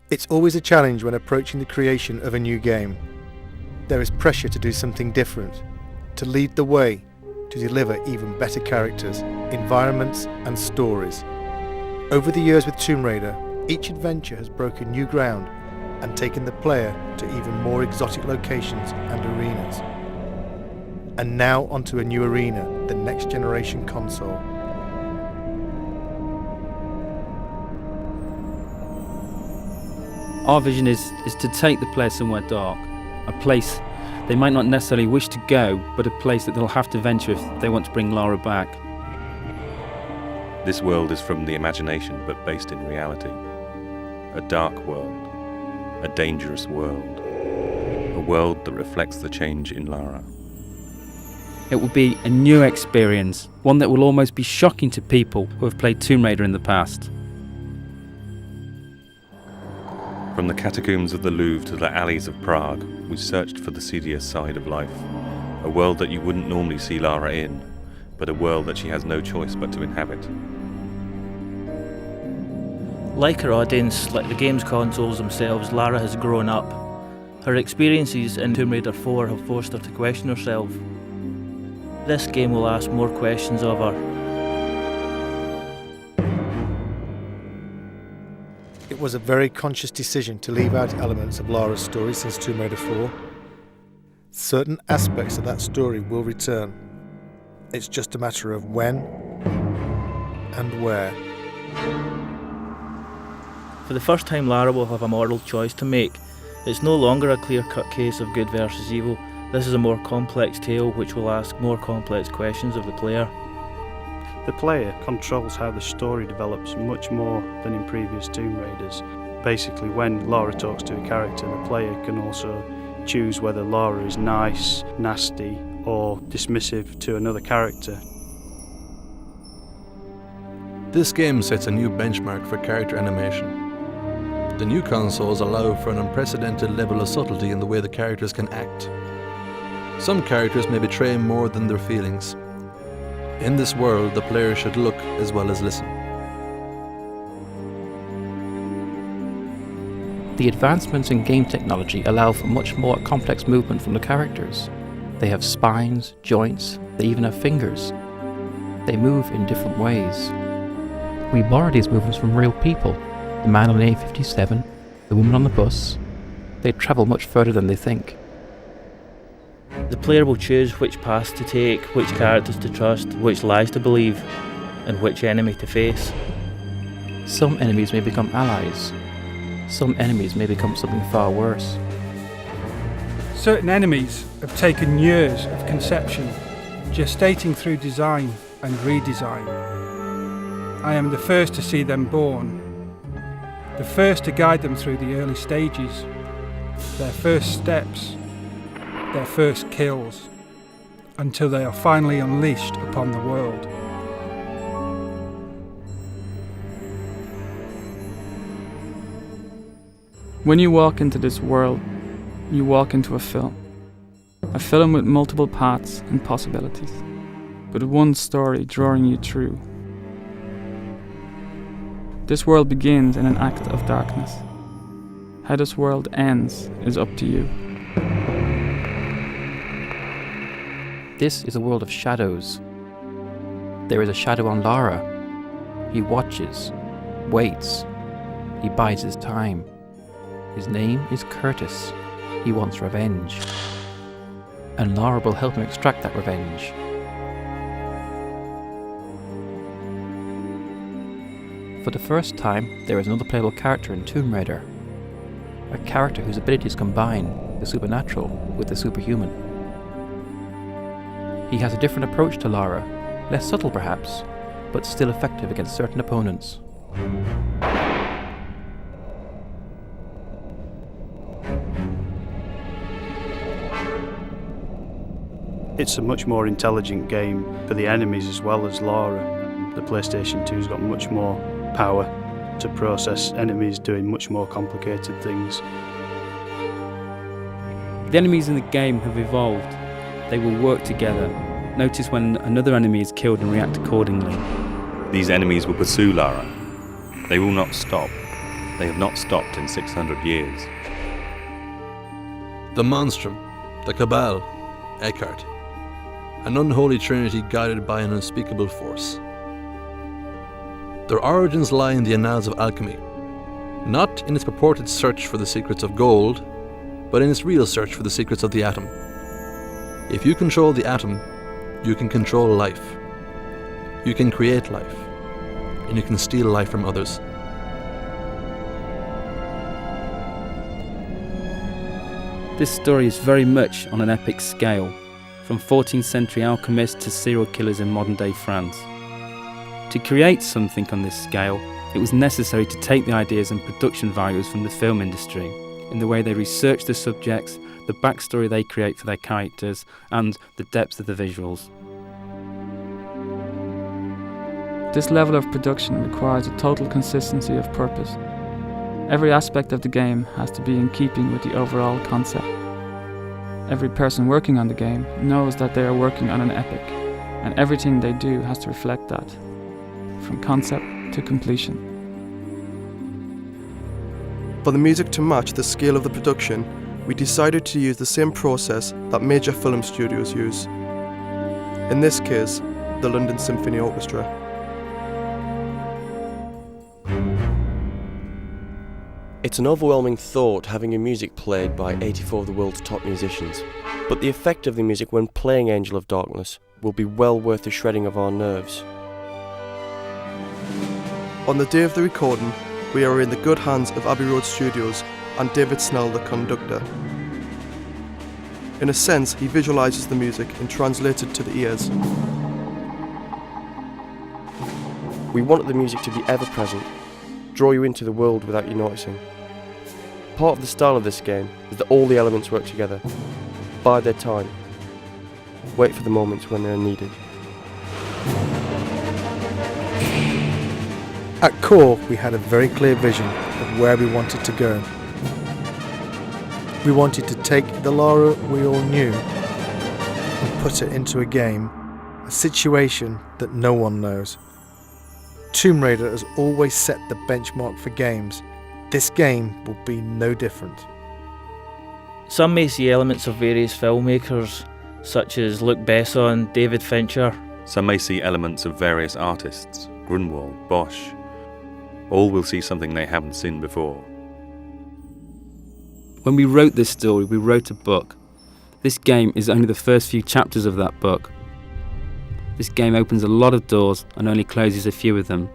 It's always a challenge when approaching the creation of a new game. There is pressure to do something different, to lead the way, to deliver even better characters, environments and stories. Over the years with Tomb Raider, each adventure has broken new ground and taken the player to even more exotic locations and arenas. And now onto a new arena, the next generation console. Our vision is to take the player somewhere dark, a place they might not necessarily wish to go, but a place that they'll have to venture if they want to bring Lara back. This world is from the imagination, but based in reality. A dark world, a dangerous world, a world that reflects the change in Lara. It will be a new experience, one that will almost be shocking to people who have played Tomb Raider in the past. From the catacombs of the Louvre to the alleys of Prague, we searched for the seedier side of life. A world that you wouldn't normally see Lara in, but a world that she has no choice but to inhabit. Like her audience, like the game's consoles themselves, Lara has grown up. Her experiences in Tomb Raider 4 have forced her to question herself. This game will ask more questions of her. It was a very conscious decision to leave out elements of Lara's story since Tomb Raider 4. Certain aspects of that story will return. It's just a matter of when and where. For the first time, Lara will have a moral choice to make. It's no longer a clear-cut case of good versus evil. This is a more complex tale which will ask more complex questions of the player. The player controls how the story develops much more than in previous Tomb Raiders. Basically, when Lara talks to a character, the player can also choose whether Lara is nice, nasty, or dismissive to another character. This game sets a new benchmark for character animation. The new consoles allow for an unprecedented level of subtlety in the way the characters can act. Some characters may betray more than their feelings. In this world, the player should look as well as listen. The advancements in game technology allow for much more complex movement from the characters. They have spines, joints, they even have fingers. They move in different ways. We borrow these movements from real people. The man on the A57, the woman on the bus. They travel much further than they think. The player will choose which paths to take, which characters to trust, which lies to believe, and which enemy to face. Some enemies may become allies. Some enemies may become something far worse. Certain enemies have taken years of conception, gestating through design and redesign. I am the first to see them born, the first to guide them through the early stages, their first steps, their first kills, until they are finally unleashed upon the world. When you walk into this world, you walk into a film with multiple paths and possibilities, but one story drawing you through. This world begins in an act of darkness. How this world ends is up to you. This is a world of shadows. There is a shadow on Lara. He watches, waits, he bides his time. His name is Curtis. He wants revenge. And Lara will help him extract that revenge. For the first time, there is another playable character in Tomb Raider. A character whose abilities combine the supernatural with the superhuman. He has a different approach to Lara, less subtle perhaps, but still effective against certain opponents. It's a much more intelligent game for the enemies as well as Lara. The PlayStation 2's got much more power to process enemies doing much more complicated things. The enemies in the game have evolved. They will work together. Notice when another enemy is killed and react accordingly. These enemies will pursue Lara. They will not stop. They have not stopped in 600 years. The Monstrum, the Cabal, Eckhart. An unholy trinity guided by an unspeakable force. Their origins lie in the annals of alchemy, not in its purported search for the secrets of gold, but in its real search for the secrets of the atom. If you control the atom, you can control life. You can create life, and you can steal life from others. This story is very much on an epic scale, from 14th century alchemists to serial killers in modern day France. To create something on this scale, it was necessary to take the ideas and production values from the film industry, in the way they research the subjects, the backstory they create for their characters, and the depth of the visuals. This level of production requires a total consistency of purpose. Every aspect of the game has to be in keeping with the overall concept. Every person working on the game knows that they are working on an epic, and everything they do has to reflect that, from concept to completion. For the music to match the scale of the production, we decided to use the same process that major film studios use. In this case, the London Symphony Orchestra. It's an overwhelming thought having your music played by 84 of the world's top musicians, but the effect of the music when playing Angel of Darkness will be well worth the shredding of our nerves. On the day of the recording, we are in the good hands of Abbey Road Studios and David Snell, the conductor. In a sense, he visualises the music and translates it to the ears. We wanted the music to be ever present, draw you into the world without you noticing. Part of the style of this game is that all the elements work together, bide their time, wait for the moments when they are needed. At core, we had a very clear vision of where we wanted to go. We wanted to take the Lara we all knew and put it into a game, a situation that no one knows. Tomb Raider has always set the benchmark for games. This game will be no different. Some may see elements of various filmmakers, such as Luc Besson, David Fincher. Some may see elements of various artists, Grunwald, Bosch. All will see something they haven't seen before. When we wrote this story, we wrote a book. This game is only the first few chapters of that book. This game opens a lot of doors and only closes a few of them.